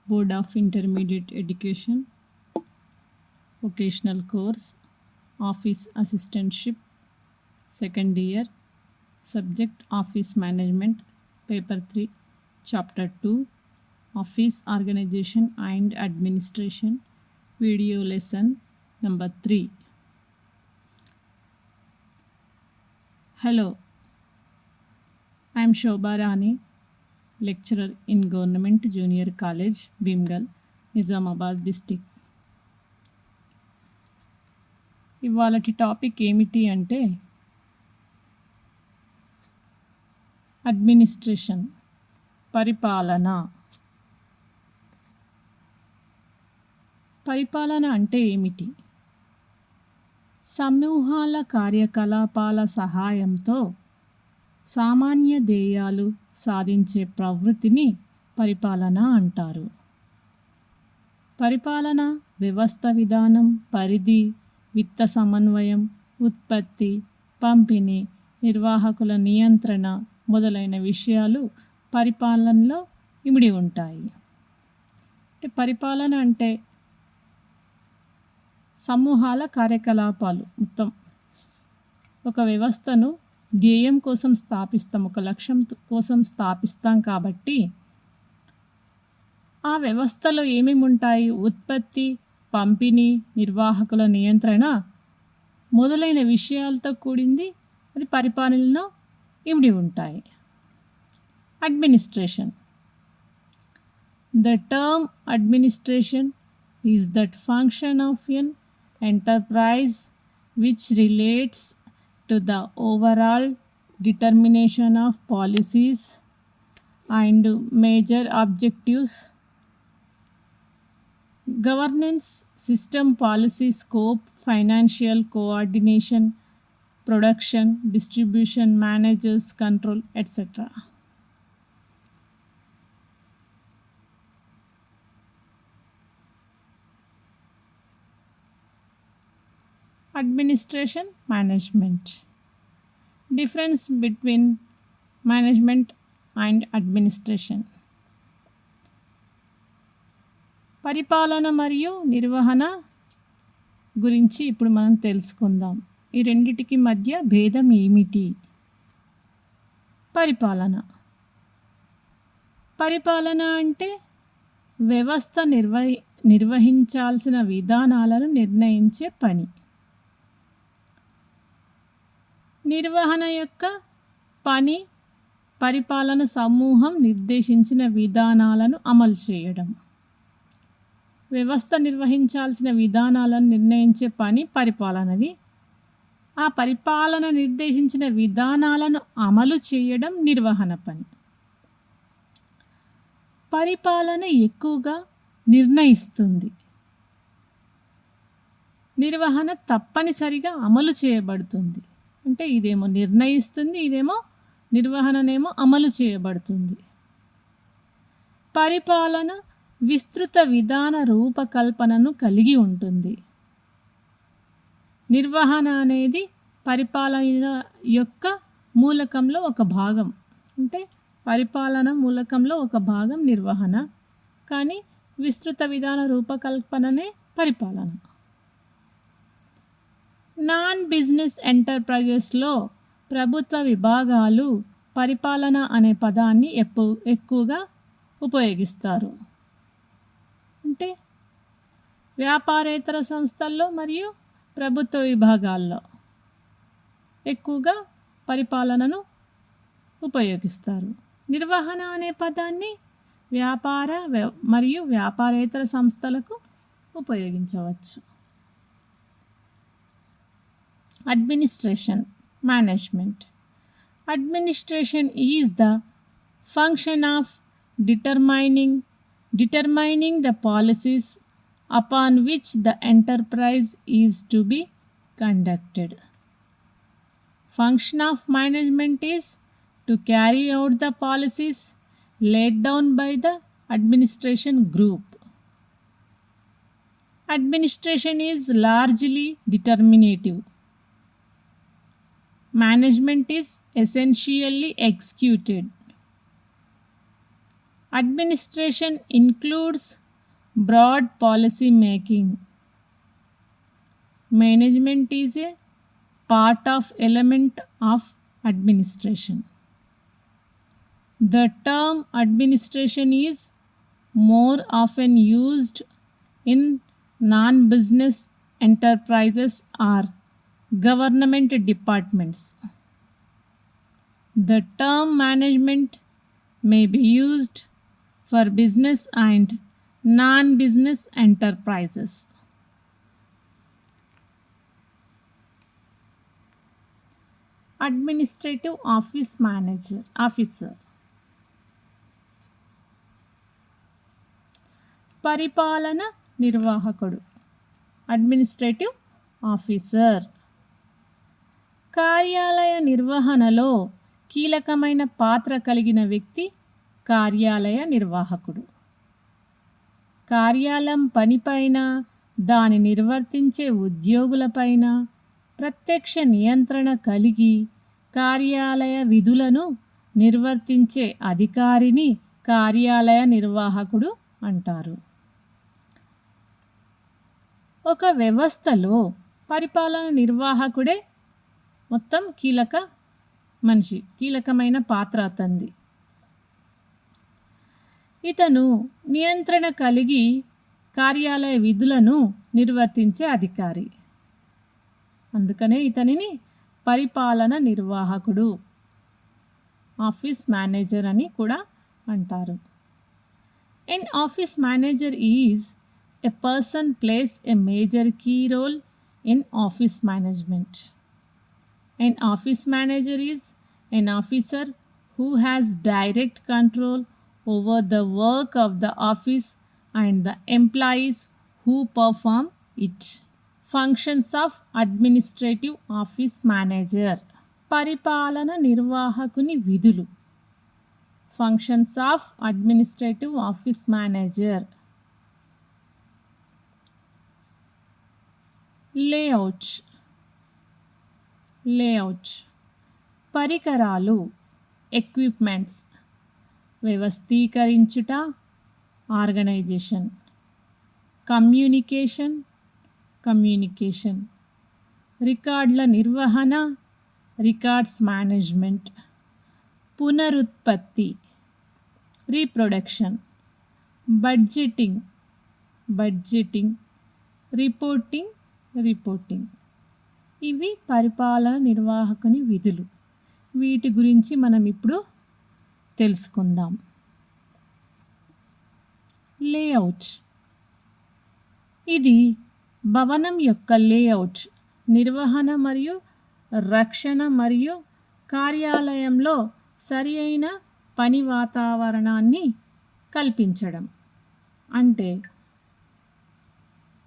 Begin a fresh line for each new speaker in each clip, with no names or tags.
Board of Intermediate Education, Vocational Course, Office Assistantship, Second Year, Subject Office Management, Paper 3, Chapter 2, Office Organization and Administration, Video Lesson number 3. Hello, I am Shobha Rani, lecturer in Government Junior College, Bhimgal, Nizamabad district. ఇవాళటి topic ఏమిటి అంటే administration, పరిపాలన. పరిపాలన అంటే ఏమిటి? సమూహాల కార్యకలాపాల సహాయంతో సామాన్య ధ్యేయాలు సాధించే ప్రవృత్తిని పరిపాలన అంటారు. పరిపాలన వ్యవస్థ, విధానం, పరిధి, విత్త సమన్వయం, ఉత్పత్తి, పంపిణీ, నిర్వాహకుల నియంత్రణ మొదలైన విషయాలు పరిపాలనలో ఇమిడి ఉంటాయి. పరిపాలన అంటే సమూహాల కార్యకలాపాలు. మొత్తం ఒక వ్యవస్థను ధ్యేయం కోసం స్థాపిస్తాం, ఒక లక్ష్యం కోసం స్థాపిస్తాం. కాబట్టి ఆ వ్యవస్థలో ఏమేమి ఉంటాయి? ఉత్పత్తి, పంపిణీ, నిర్వాహకుల నియంత్రణ మొదలైన విషయాలతో కూడింది. అది పరిపాలనలో ఇమిడి ఉంటాయి. Administration. The term administration is that function of an enterprise which relates to the overall determination of policies and major objectives, governance system, policy scope, financial coordination, production, distribution, managers, control, etc. Administration, management. Difference between management and administration. పరిపాలన మరియు నిర్వహణ గురించి ఇప్పుడు మనం తెలుసుకుందాం. ఈ రెండిటికి మధ్య భేదం ఏమిటి? పరిపాలన అంటే వ్యవస్థ నిర్వహించాల్సిన విధానాలను నిర్ణయించే పని. నిర్వహణ యొక్క పని పరిపాలన సమూహం నిర్దేశించిన విధానాలను అమలు చేయడం. వ్యవస్థ నిర్వహించాల్సిన విధానాలను నిర్ణయించే పని పరిపాలనది. ఆ పరిపాలన నిర్దేశించిన విధానాలను అమలు చేయడం నిర్వహణ పని. పరిపాలన ఎక్కువగా నిర్ణయిస్తుంది, నిర్వహణ తప్పనిసరిగా అమలు చేయబడుతుంది. అంటే ఇదేమో నిర్ణయిస్తుంది, ఇదేమో నిర్వహణనేమో అమలు చేయబడుతుంది. పరిపాలన విస్తృత విధాన రూపకల్పనను కలిగి ఉంటుంది. నిర్వహణ అనేది పరిపాలన యొక్క మూలకంలో ఒక భాగం. అంటే పరిపాలన మూలకంలో ఒక భాగం నిర్వహణ, కానీ విస్తృత విధాన రూపకల్పననే పరిపాలన. నాన్ బిజినెస్ ఎంటర్ప్రైజెస్లో ప్రభుత్వ విభాగాలు పరిపాలన అనే పదాన్ని ఎక్కువగా ఉపయోగిస్తారు. అంటే వ్యాపారేతర సంస్థల్లో మరియు ప్రభుత్వ విభాగాల్లో ఎక్కువగా పరిపాలనను ఉపయోగిస్తారు. నిర్వహణ అనే పదాన్ని వ్యాపార మరియు వ్యాపారేతర సంస్థలకు ఉపయోగించవచ్చు. Administration, management. Administration is the function of determining the policies upon which the enterprise is to be conducted. Function of management is to carry out the policies laid down by the administration group. Administration is largely determinative. Management is essentially executed. Administration includes broad policy making. Management is a part of element of administration. The term administration is more often used in non business enterprises or government departments. The term management may be used for business and non business enterprises. Administrative officer పరిపాలన నిర్వాహకుడు administrative officer కార్యాలయ నిర్వహణలో కీలకమైన పాత్ర కలిగిన వ్యక్తి కార్యాలయ నిర్వాహకుడు కార్యాలయం పనిపైన దాని నిర్వర్తించే ఉద్యోగులపైన ప్రత్యక్ష నియంత్రణ కలిగి కార్యాలయ విధులను నిర్వర్తించే అధికారిని కార్యాలయ నిర్వాహకుడు అంటారు ఒక వ్యవస్థలో పరిపాలన నిర్వాహకుడే మొత్తం కీలకమైన పాత్ర అతనిది ఇతను నియంత్రణ కలిగి కార్యాలయ విధులను నిర్వర్తించే అధికారి అందుకనే ఇతనిని పరిపాలన నిర్వాహకుడు ఆఫీస్ మేనేజర్ అని కూడా అంటారు An office manager is a person plays a major key role in office management. An office manager is an officer who has direct control over the work of the office and the employees who perform it. Functions of administrative office manager. పరిపాలన నిర్వాహకుని విధులు functions of administrative office manager layout పరికరాలు equipments వ్యవస్థీకరించుట organisation communication రికార్డుల నిర్వహణ records management పునరుత్పత్తి reproduction budgeting reporting ఇవి పరిపాలన నిర్వాహకుని విధులు వీటి గురించి మనం ఇప్పుడు తెలుసుకుందాం లేఅవుట్ ఇది భవనం యొక్క లేఅవుట్ నిర్వహణ మరియు రక్షణ మరియు కార్యాలయంలో సరి అయిన పని వాతావరణాన్ని కల్పించడం అంటే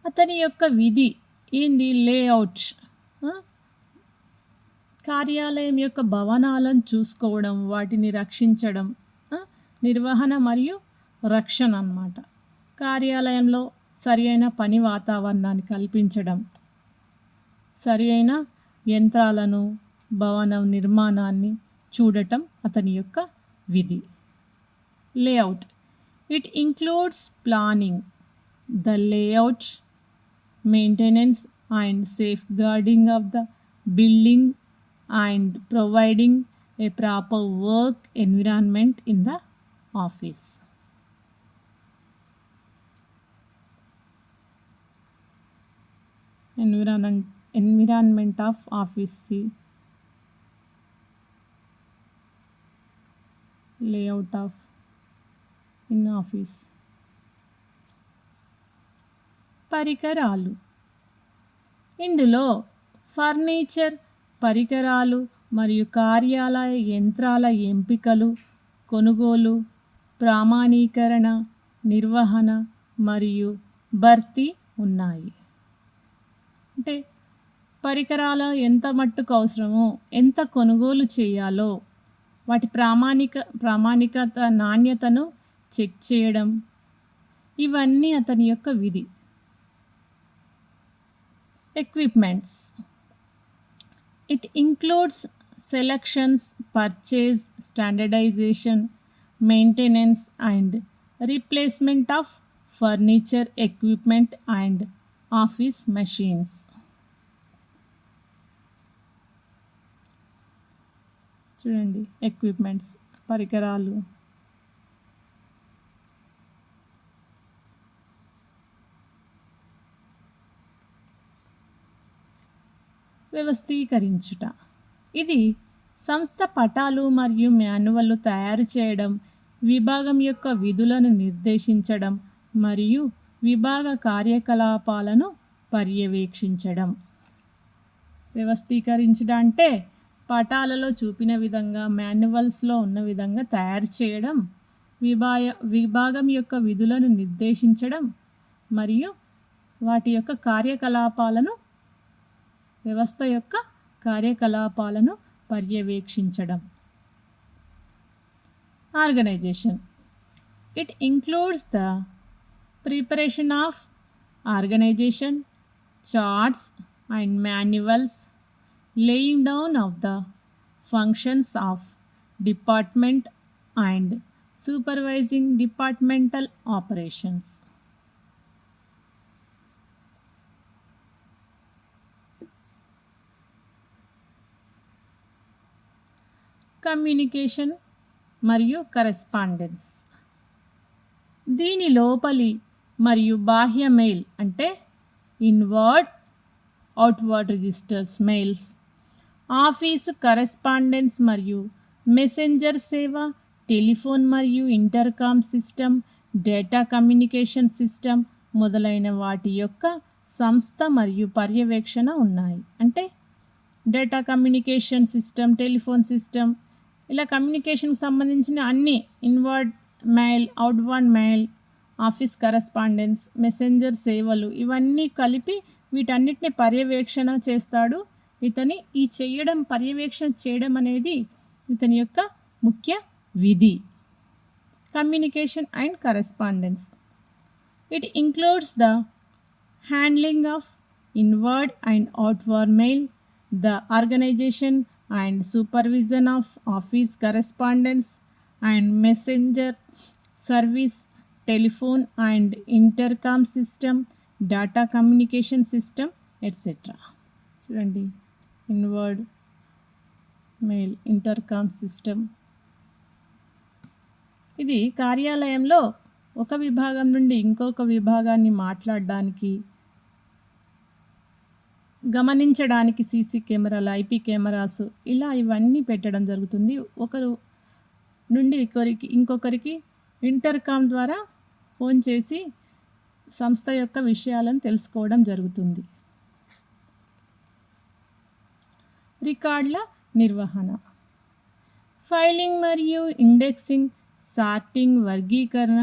అతని యొక్క విధి ఏంది లేఅవుట్ కార్యాలయం యొక్క భవనాలను చూసుకోవడం వాటిని రక్షించడం నిర్వహణ మరియు రక్షణ అన్నమాట కార్యాలయంలో సరి అయిన పని వాతావరణాన్ని కల్పించడం సరి అయిన యంత్రాలను భవనం నిర్మాణాన్ని చూడటం అతని యొక్క విధి layout it includes planning the layout maintenance and safe guarding of the building and providing a proper work environment in the office environment of office layout of in office పరికరాలు ఇందులో ఫర్నిచర్ పరికరాలు మరియు కార్యాలయ యంత్రాల ఎంపికలు కొనుగోలు ప్రామాణీకరణ నిర్వహణ మరియు భర్తీ ఉన్నాయి అంటే పరికరాలు ఎంత మట్టుకు అవసరమో ఎంత కొనుగోలు చేయాలో వాటి ప్రామాణికత నాణ్యతను చెక్ చేయడం ఇవన్నీ అతని యొక్క విధి equipments it includes selections purchase standardization maintenance and replacement of furniture equipment and office machines. చూడండి, ఎక్విప్మెంట్స్ పరికరాలు. వ్యవస్థీకరించుట, ఇది సంస్థ పటాలు మరియు మాన్యువల్లు తయారు చేయడం, విభాగం యొక్క విధులను నిర్దేశించడం మరియు విభాగ కార్యకలాపాలను పర్యవేక్షించడం. వ్యవస్థీకరించుట అంటే పటాలలో చూపిన విధంగా మాన్యువల్స్లో ఉన్న విధంగా తయారు చేయడం, విభాగం యొక్క విధులను నిర్దేశించడం మరియు వాటి యొక్క కార్యకలాపాలను, వ్యవస్థ యొక్క కార్యకలాపాలను పర్యవేక్షించడం. Organization, it includes the preparation of organization charts and manuals, laying down of the functions of department and supervising departmental operations. Communication మరియు కరెస్పాండెన్స్, దీని లోపలి మరియు బాహ్య మెయిల్ అంటే inward, outward registers mails, office correspondence మరియు మెసెంజర్ సేవ, telephone మరియు intercom system, data communication system మొదలైన వాటి యొక్క సంస్థ మరియు పర్యవేక్షణ ఉన్నాయి. అంటే data communication system, telephone system, ఇలా కమ్యూనికేషన్కి సంబంధించిన అన్ని, inward mail, outward mail, office correspondence, messenger సేవలు, ఇవన్నీ కలిపి వీటన్నిటిని పర్యవేక్షణ చేస్తాడు. ఇతని ఈ పర్యవేక్షణ చేయడం అనేది ఇతని యొక్క ముఖ్య విధి. Communication and correspondence, it includes the handling of inward and outward mail, the organization and supervision of office correspondence and messenger service, telephone and intercom system, data communication system etcetera. చూడండి, ఇన్వర్డ్ మెయిల్, ఇంటర్కామ్ సిస్టమ్, ఇది కార్యాలయంలో ఒక విభాగం నుండి ఇంకొక విభాగాన్ని మాట్లాడడానికి, గమనించడానికి సీసీ కెమెరాలు, ఐపీ కెమెరాస్, ఇలా ఇవన్నీ పెట్టడం జరుగుతుంది. ఒకరు నుండి ఇంకొకరికి ఇంటర్కామ్ ద్వారా ఫోన్ చేసి సంస్థ యొక్క విషయాలను తెలుసుకోవడం జరుగుతుంది. రికార్డుల నిర్వహణ, ఫైలింగ్ మరియు ఇండెక్సింగ్, సార్టింగ్, వర్గీకరణ,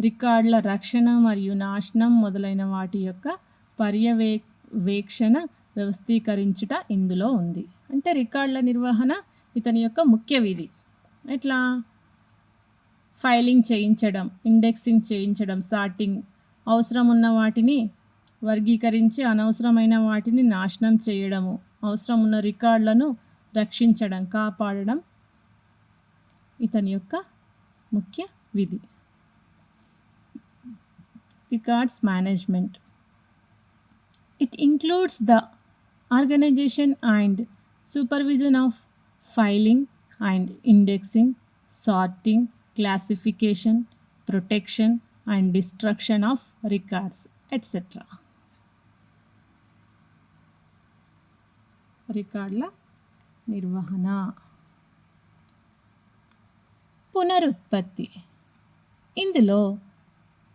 రికార్డుల రక్షణ మరియు నాశనం మొదలైన వాటి యొక్క పర్యవేక్షణ, వ్యవస్థీకరించుట ఇందులో ఉంది. అంటే రికార్డుల నిర్వహణ ఇతని యొక్క ముఖ్య విధి. ఎట్లా? ఫైలింగ్ చేయించడం, ఇండెక్సింగ్ చేయించడం, సార్టింగ్, అవసరం ఉన్న వాటిని వర్గీకరించి అనవసరమైన వాటిని నాశనం చేయడము, అవసరం ఉన్న రికార్డులను రక్షించడం, కాపాడడం ఇతని యొక్క ముఖ్య విధి. Records management, it includes the organization and supervision of filing and indexing, sorting, classification, protection and destruction of records etcetera. రికార్డుల నిర్వహణ. పునరుత్పత్తి, ఇందులో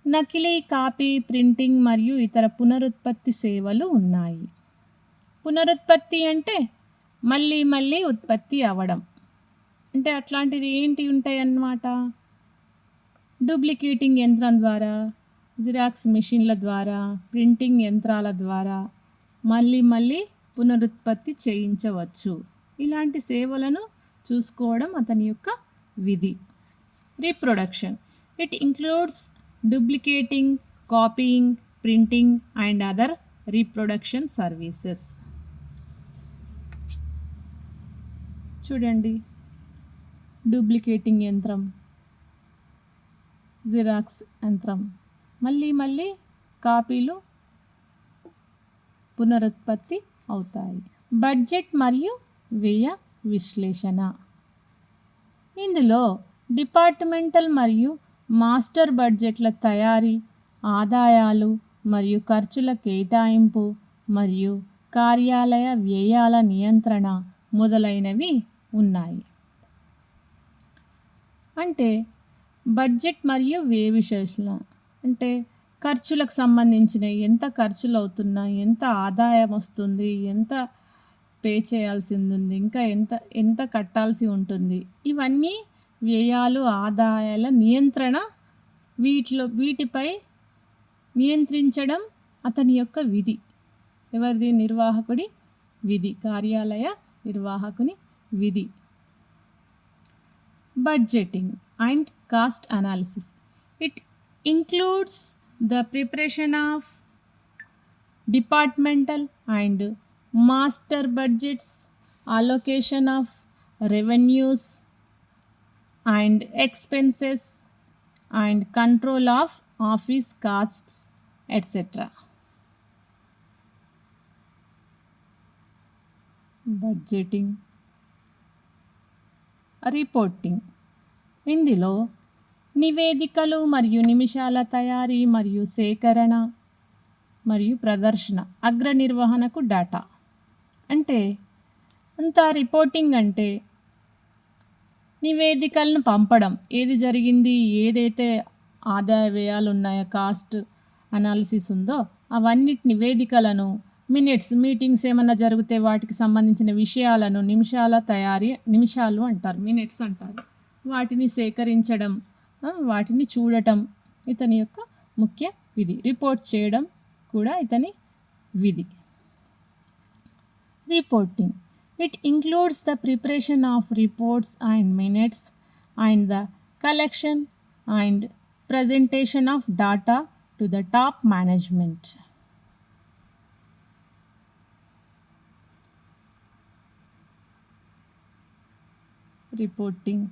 నకిలీ, కాపీ, ప్రింటింగ్ మరియు ఇతర పునరుత్పత్తి సేవలు ఉన్నాయి. పునరుత్పత్తి అంటే మళ్ళీ మళ్ళీ ఉత్పత్తి అవ్వడం. అంటే అట్లాంటిది ఏంటి ఉంటాయి అన్నమాట? డూప్లికేటింగ్ యంత్రం ద్వారా, జిరాక్స్ మెషిన్ల ద్వారా, ప్రింటింగ్ యంత్రాల ద్వారా మళ్ళీ మళ్ళీ పునరుత్పత్తి చేయించవచ్చు. ఇలాంటి సేవలను చూసుకోవడం అతని యొక్క విధి. Reproduction, it includes duplicating, copying, printing and other reproduction services. చూడండి, డూప్లికేటింగ్ యంత్రం, జిరాక్స్ యంత్రం, మళ్ళీ మళ్ళీ కాపీలు పునరుత్పత్తి అవుతాయి. బడ్జెట్ మరియు వ్యయ విశ్లేషణ. ఇందులో డిపార్ట్మెంటల్ మరియు మాస్టర్ బడ్జెట్ల తయారీ, ఆదాయాలు మరియు ఖర్చుల కేటాయింపు మరియు కార్యాలయ వ్యయాల నియంత్రణ మొదలైనవి ఉన్నాయి. అంటే బడ్జెట్ మరియు వ్యయ విశ్లేషణ అంటే ఖర్చులకు సంబంధించిన ఎంత ఖర్చులు అవుతున్నాయి, ఎంత ఆదాయం వస్తుంది, ఎంత పే చేయాల్సింది ఉంది, ఇంకా ఎంత ఎంత కట్టాల్సి ఉంటుంది, ఇవన్నీ వ్యయాలు ఆదాయాల నియంత్రణ, వీటిపై నియంత్రించడం అతని యొక్క విధి. ఎవరిది? నిర్వాహకుడి విధి, కార్యాలయ నిర్వాహకుని విధి. Budgeting and cost analysis. It includes the preparation of departmental and master budgets, allocation of revenues and expenses, and control of office costs, etc. Budgeting. Reporting. ఇందులో నివేదికలు మరియు నిమిషాల తయారీ మరియు సేకరణ మరియు ప్రదర్శన, అగ్ర నిర్వహణకు డేటా. అంటే అంత రిపోర్టింగ్ అంటే నివేదికలను పంపడం, ఏది జరిగింది, ఏదైతే ఆదాయ వ్యయాలు ఉన్నాయో, కాస్ట్ అనాలిసిస్ ఉందో అవన్నిటి నివేదికలను, మీటింగ్స్ ఏమన్నా జరిగితే వాటికి సంబంధించిన విషయాలను, నిమిషాలు అంటారు, మినిట్స్ అంటారు, వాటిని సేకరించడం, వాటిని చూడటం ఇతని యొక్క ముఖ్య విధి. రిపోర్ట్ చేయడం కూడా ఇతని విధి. Reporting. It includes the preparation of reports and minutes and the collection and presentation of data to the top management. Reporting.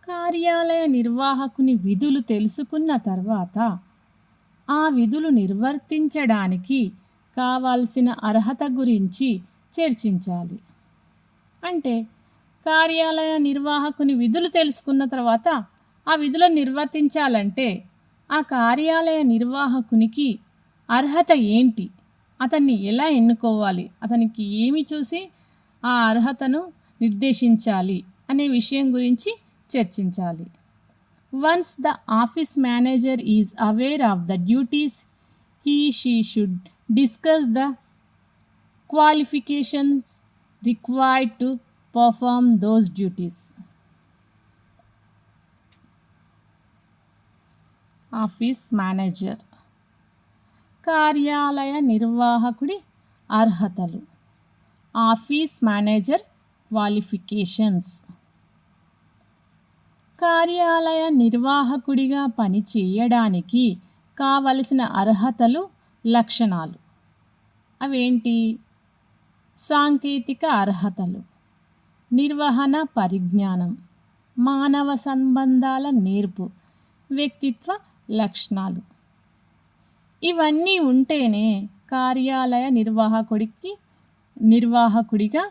కార్యాలయ నిర్వాహకుని విధులు తెలుసుకున్న తర్వాత ఆ విధులు నిర్వర్తించడానికి కావాల్సిన అర్హత గురించి చర్చించాలి. అంటే కార్యాలయ నిర్వాహకుని విధులు తెలుసుకున్న తర్వాత ఆ విధులను నిర్వర్తించాలంటే ఆ కార్యాలయ నిర్వాహకునికి అర్హత ఏంటి, అతన్ని ఎలా ఎన్నుకోవాలి, అతనికి ఏమి చూసి ఆ అర్హతను నిర్దేశించాలి అనే విషయం గురించి చర్చించాలి. Once the office manager is aware of the duties, she should discuss the qualifications required to perform those duties. Office manager. కార్యాలయ నిర్వాహకుడి అర్హతలు. Office manager qualifications. కార్యాలయ నిర్వాహకుడిగా పనిచేయడానికి కావలసిన అర్హతలు, లక్షణాలు. అవేంటి? సాంకేతిక అర్హతలు, నిర్వహణ పరిజ్ఞానం, మానవ సంబంధాల నేర్పు, వ్యక్తిత్వ లక్షణాలు. ఇవన్నీ ఉంటేనే కార్యాలయ నిర్వాహకుడిగా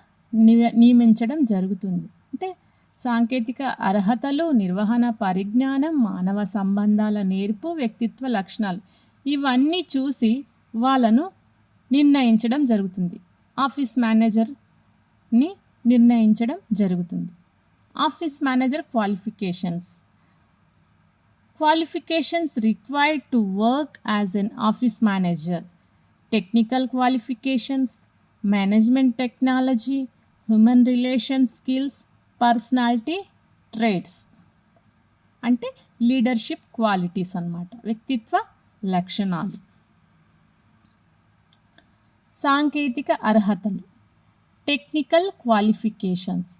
నియమించడం జరుగుతుంది. అంటే సాంకేతిక అర్హతలు, నిర్వహణ పరిజ్ఞానం, మానవ సంబంధాల నేర్పు, వ్యక్తిత్వ లక్షణాలు, ఇవన్నీ చూసి వాళ్ళను నిర్ణయించడం జరుగుతుంది. ఆఫీస్ మేనేజర్ని నిర్ణయించడం జరుగుతుంది. Office manager qualifications. Qualifications required to work as N office manager. Technical qualifications, management technology, human relation skills, personality traits. అంటే లీడర్షిప్ క్వాలిటీస్ అన్నమాట, వ్యక్తిత్వ లక్షణాలు. సాంకేతిక అర్హతలు. Technical qualifications.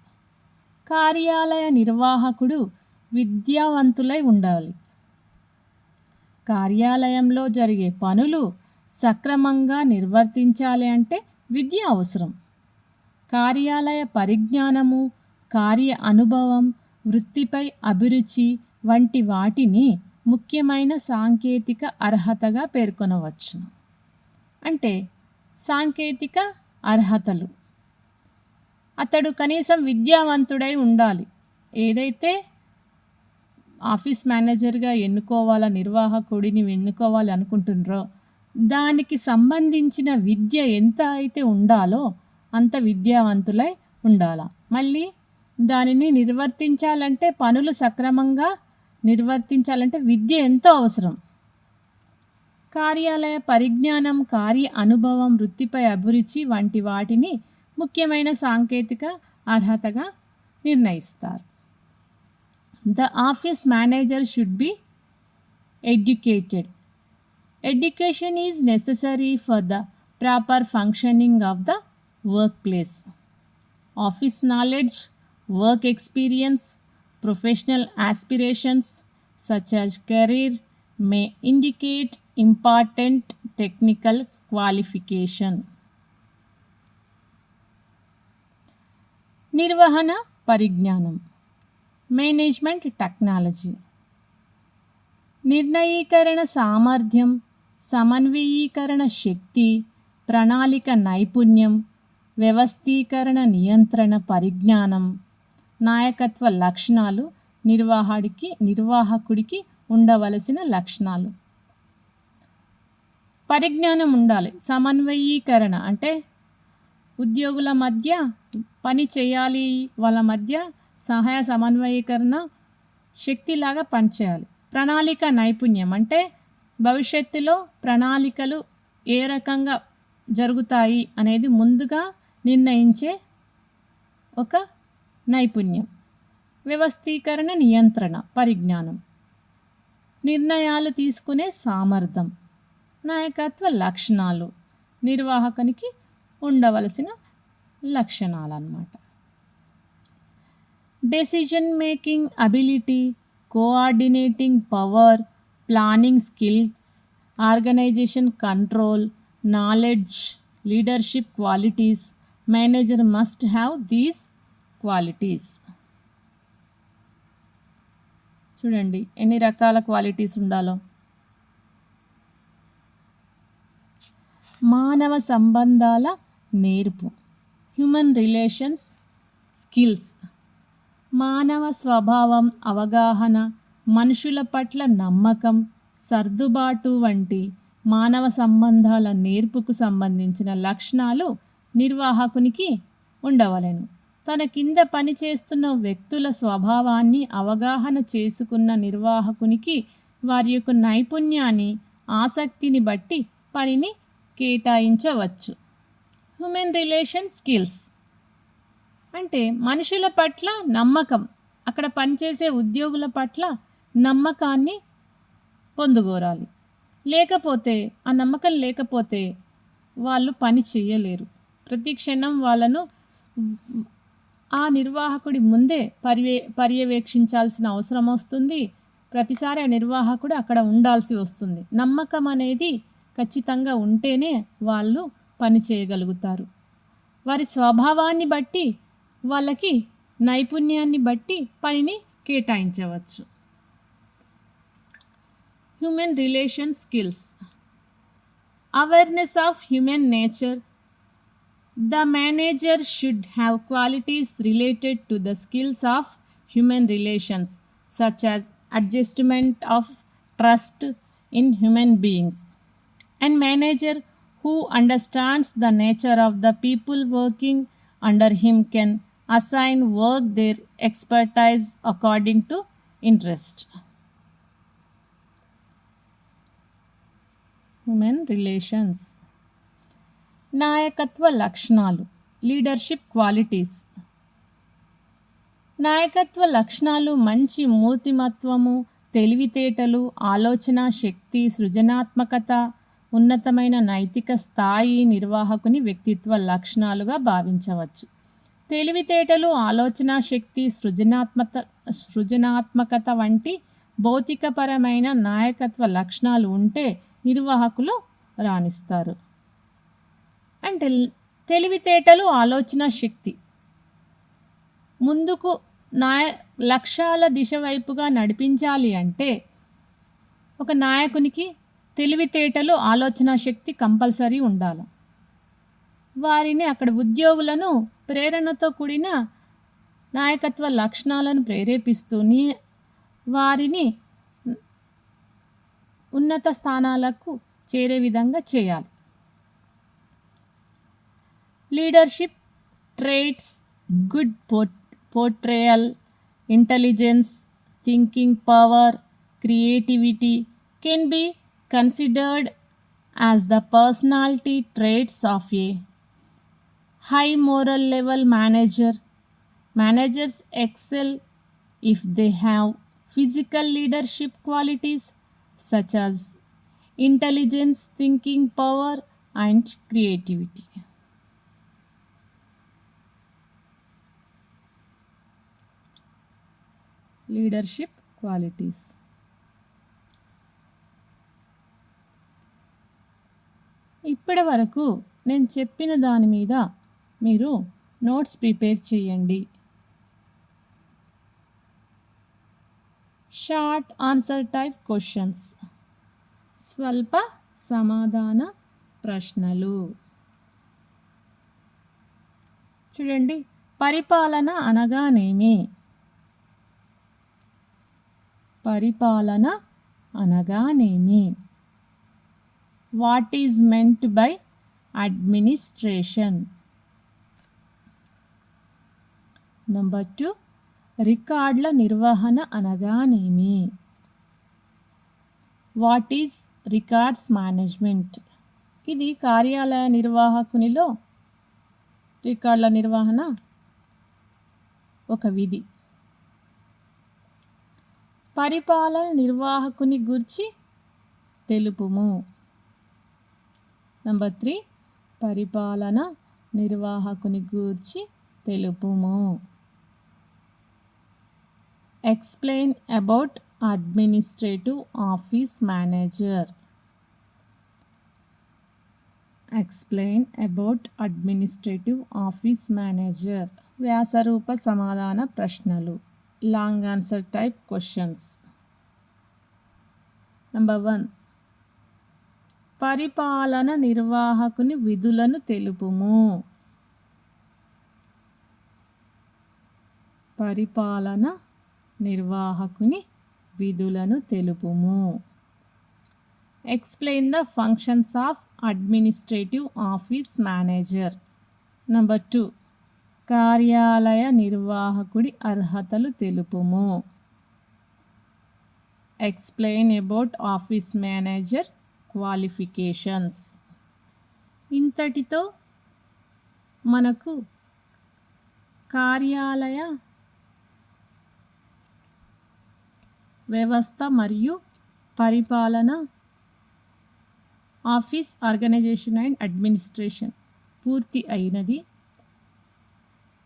కార్యాలయ నిర్వాహకుడు విద్యావంతులై ఉండాలి. కార్యాలయంలో జరిగే పనులు సక్రమంగా నిర్వర్తించాలి అంటే విద్య అవసరం. కార్యాలయ పరిజ్ఞానము, కార్య అనుభవం వృత్తిపై అభిరుచి వంటి వాటిని ముఖ్యమైన సాంకేతిక అర్హతగా పేర్కొనవచ్చును. అంటే సాంకేతిక అర్హతలు, అతడు కనీసం విద్యావంతుడై ఉండాలి. ఏదైతే ఆఫీస్ మేనేజర్గా నిర్వాహకుడిని ఎన్నుకోవాలి అనుకుంటున్నారో దానికి సంబంధించిన విద్య ఎంత అయితే ఉండాలో అంత విద్యావంతులై ఉండాలా. మళ్ళీ దానిని నిర్వర్తించాలంటే, పనులు సక్రమంగా నిర్వర్తించాలంటే విద్య ఎంతో అవసరం. కార్యాలయ పరిజ్ఞానం, కార్య అనుభవం, వృత్తిపై అభిరుచి వంటి వాటిని ముఖ్యమైన సాంకేతిక అర్హతగా నిర్ణయిస్తారు. The office manager should be educated. Education is necessary for the proper functioning of the workplace. Office knowledge, work experience, professional aspirations such as career may indicate important technical qualification. నిర్వహణ పరిజ్ఞానం, మేనేజ్మెంట్ టెక్నాలజీ, నిర్ణయీకరణ సామర్థ్యం, సమన్వయీకరణ శక్తి, ప్రణాళిక నైపుణ్యం, వ్యవస్థీకరణ నియంత్రణ పరిజ్ఞానం, నాయకత్వ లక్షణాలు నిర్వాహకుడికి ఉండవలసిన లక్షణాలు. పరిజ్ఞానం ఉండాలి. సమన్వయీకరణ అంటే ఉద్యోగుల మధ్య పని చేయాలి, వాళ్ళ మధ్య సహాయ సమన్వయీకరణ శక్తిలాగా పనిచేయాలి. ప్రణాళిక నైపుణ్యం అంటే భవిష్యత్తులో ప్రణాళికలు ఏ రకంగా జరుగుతాయి అనేది ముందుగా నిర్ణయించే ఒక నైపుణ్యం. వ్యవస్థీకరణ నియంత్రణ పరిజ్ఞానం, నిర్ణయాలు తీసుకునే సామర్థ్యం. నాయకత్వ లక్షణాలు నిర్వాహకునికి ఉండవలసిన లక్షణాలు అన్నమాట. Decision making ability, coordinating power, planning skills, organization control, knowledge, leadership qualities. Manager must have these qualities. చూడండి ఎన్ని రకాల క్వాలిటీస్ ఉండాలో. మానవ సంబంధాల నేర్పు, హ్యూమన్ రిలేషన్స్ స్కిల్స్. మానవ స్వభావం అవగాహన, మనుషుల పట్ల నమ్మకం, సర్దుబాటు వంటి మానవ సంబంధాల నేర్పుకు సంబంధించిన లక్షణాలు నిర్వాహకునికి ఉండవలెను. తన కింద పనిచేస్తున్న వ్యక్తుల స్వభావాన్ని అవగాహన చేసుకున్న నిర్వాహకునికి వారి యొక్క నైపుణ్యాన్ని, ఆసక్తిని బట్టి పనిని కేటాయించవచ్చు. హ్యూమన్ రిలేషన్ స్కిల్స్ అంటే మనుషుల పట్ల నమ్మకం, అక్కడ పనిచేసే ఉద్యోగుల పట్ల నమ్మకాన్ని పొందుకోరాలి. లేకపోతే ఆ నమ్మకం లేకపోతే వాళ్ళు పని చేయలేరు. ప్రతి క్షణం వాళ్ళను ఆ నిర్వాహకుడి ముందే పర్యవేక్షించాల్సిన అవసరం వస్తుంది. ప్రతిసారి ఆ నిర్వాహకుడు అక్కడ ఉండాల్సి వస్తుంది. నమ్మకం అనేది ఖచ్చితంగా ఉంటేనే వాళ్ళు పని చేయగలుగుతారు. వారి స్వభావాన్ని బట్టి, వాళ్ళకి నైపుణ్యాన్ని బట్టి పనిని కేటాయించవచ్చు. Human relation skills, awareness of human nature. The manager should have qualities related to the skills of human relations, such as adjustment of trust in human beings. And manager who understands the nature of the people working under him can assign work their expertise according to interest. Human relations. నాయకత్వ లక్షణాలు, leadership qualities. నాయకత్వ లక్షణాలు మంచి మూర్తిమత్వము, తెలివితేటలు, ఆలోచన శక్తి, సృజనాత్మకత, ఉన్నతమైన నైతిక స్థాయి నిర్వాహకుని వ్యక్తిత్వ లక్షణాలుగా భావించవచ్చు. తెలివితేటలు, ఆలోచన శక్తి, సృజనాత్మకత వంటి భౌతికపరమైన నాయకత్వ లక్షణాలు ఉంటే నిర్వాహకులు రాణిస్తారు. అంటే తెలివితేటలు, ఆలోచన శక్తి, ముందుకు నాయ లక్ష్యాల దిశ వైపుగా నడిపించాలి అంటే ఒక నాయకునికి తెలివితేటలు ఆలోచన శక్తి కంపల్సరీ ఉండాలి. వారిని అక్కడ ఉద్యోగులను ప్రేరణతో కూడిన నాయకత్వ లక్షణాలను ప్రేరేపిస్తూ వారిని ఉన్నత స్థానాలకు చేరే విధంగా చేయాలి. Leadership traits, good portrayal, intelligence, thinking power, creativity can be considered as the personality traits of a high moral level manager. Managers excel if they have physical leadership qualities such as intelligence, thinking power, and creativity. Leadership qualities. ఇప్పటి వరకు నేను చెప్పిన దాని మీద మీరు notes prepare చేయండి. Short answer type questions, స్వల్ప సమాధాన ప్రశ్నలు. చూడండి, పరిపాలన అనగానేమి? పరిపాలన అనగానేమి? What is meant by administration? Number 2, రికార్డుల నిర్వహణ అనగానేమి? What is records management? ఇది కార్యాలయ నిర్వాహకునిలో రికార్డుల నిర్వహణ ఒక విధి. పరిపాలన నిర్వాహకుని గురించి తెలుపుము. నెంబర్ 3, పరిపాలన నిర్వాహకుని గూర్చి తెలుపుము. Explain about administrative office manager. Explain about administrative office manager. వ్యాసరూప సమాధాన ప్రశ్నలు, long answer type questions. Number 1, పరిపాలన నిర్వాహకుని విధులను తెలుపుము. పరిపాలన నిర్వాహకుని విధులను తెలుపుము. Explain the functions of administrative office manager. Number 2, కార్యాలయ నిర్వాహకుడి అర్హతలు తెలుపుము. Explain about office manager qualifications. ఇంతటితో మనకు కార్యాలయ వ్యవస్థ మరియు పరిపాలన, ఆఫీస్ ఆర్గనైజేషన్ అండ్ అడ్మినిస్ట్రేషన్ పూర్తి అయినది.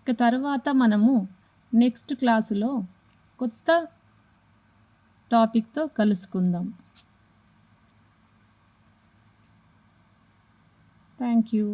ఇక తర్వాత మనము నెక్స్ట్ క్లాసులో కొత్త టాపిక్తో కలుసుకుందాం. Thank you.